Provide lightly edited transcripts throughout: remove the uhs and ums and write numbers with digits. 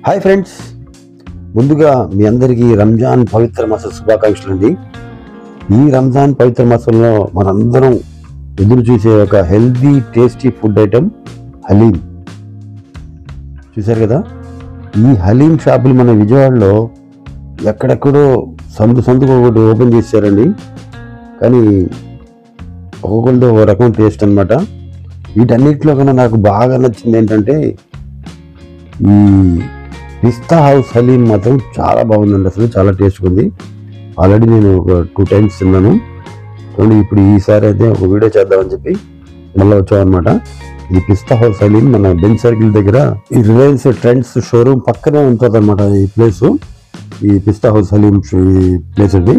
Hi friends, ముందుగా మీ అందరికీ రంజాన్ పవిత్ర మాస శుభాకాంక్షలు అండి. ఈ రంజాన్ పవిత్ర మాసంలో మనందరం ఎదురు చూసే ఒక healthy tasty food item haleem. చూశారు కదా, ఈ హలీం షాపులు మన విజయవాడలో ఎక్కడెక్కడో సందుకు ఒకటి ఓపెన్ చేశారండి. కానీ ఒక్కొక్కరితో ఒక రకం టేస్ట్ అనమాట. వీటన్నిటిలో కన్నా నాకు బాగా నచ్చింది ఏంటంటే ఈ పిస్తా హౌస్ హలీం మాత్రం చాలా బాగుందండి. అసలు చాలా టేస్ట్గా ఉంది. ఆల్రెడీ నేను ఒక 2 times తిన్నాను. చూడండి, ఇప్పుడు ఈసారి అయితే ఒక వీడియో చేద్దామని చెప్పి మళ్ళీ వచ్చామన్నమాట. ఈ పిస్తా హౌస్ హలీం మన బెంచ్ సర్కిల్ దగ్గర ఈ రిలయన్స్ ట్రెండ్స్ షోరూమ్ పక్కనే ఉంటుంది అనమాట ఈ ప్లేస్. ఈ పిస్తా హౌస్ హలీం ప్లేస్ అండి.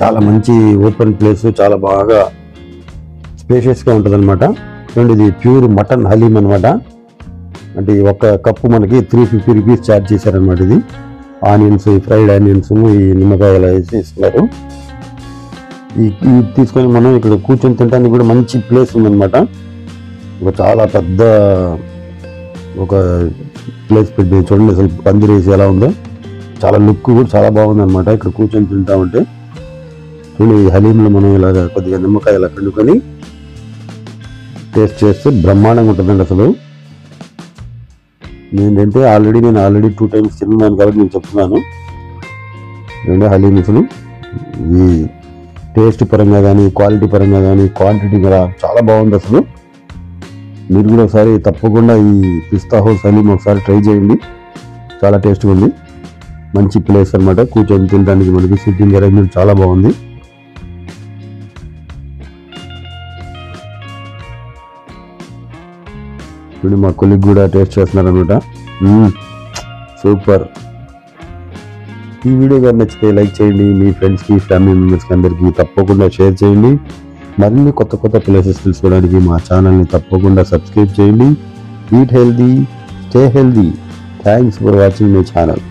చాలా మంచి ఓపెన్ ప్లేస్, చాలా బాగా స్పేషియస్గా ఉంటుంది అనమాట. చూడండి, ఇది ప్యూర్ మటన్ హలీం అనమాట. అంటే ఒక కప్పు మనకి 350 రూపీస్ ఛార్జ్ చేశారనమాట. ఇది ఆనియన్స్, ఫ్రైడ్ ఆనియన్స్, ఈ నిమ్మకాయలు వేసి ఇస్తున్నారు. ఈ తీసుకొని మనం ఇక్కడ కూర్చొని తినడానికి కూడా మంచి ప్లేస్ ఉందన్నమాట. ఒక చాలా పెద్ద ఒక ప్లేస్ పెట్టి చూడండి, అసలు పందిరి వేసి ఎలా ఉందో. చాలా లుక్ కూడా చాలా బాగుంది అనమాట. ఇక్కడ కూర్చొని తింటామంటే చూడండి, ఈ హలీంలో మనం ఇలాగ కొద్దిగా నిమ్మకాయ ఇలా పిండుకొని టేస్ట్ చేస్తే బ్రహ్మాండంగా ఉంటుందండి. అసలు నేను ఆల్రెడీ 2 times తిన్నాను కాబట్టి నేను చెప్తున్నాను. హలీం అసలు ఈ టేస్ట్ పరంగా కానీ, క్వాలిటీ పరంగా కానీ, క్వాంటిటీ కూడా చాలా బాగుంది. అసలు మీరు కూడా ఒకసారి తప్పకుండా ఈ పిస్తా హౌస్ హలీం ఒకసారి ట్రై చేయండి. చాలా టేస్ట్గా ఉంది. మంచి ప్లేస్ అనమాట. కూర్చొని తినడానికి మనకి సిట్టింగ్ అరేంజ్మెంట్ చాలా బాగుంది. చూడండి, మా కొలీగ్ కూడా టేస్ట్ చేస్తున్నారు అనమాట. సూపర్. ఈ వీడియో కానీ నచ్చితే లైక్ చేయండి. మీ ఫ్రెండ్స్కి, ఫ్యామిలీ మెంబర్స్కి అందరికీ తప్పకుండా షేర్ చేయండి. మరిన్ని కొత్త ప్లేసెస్ తెలుసుకోవడానికి మా ఛానల్ని తప్పకుండా సబ్స్క్రైబ్ చేయండి. Eat healthy, stay healthy. Thanks for watching my channel.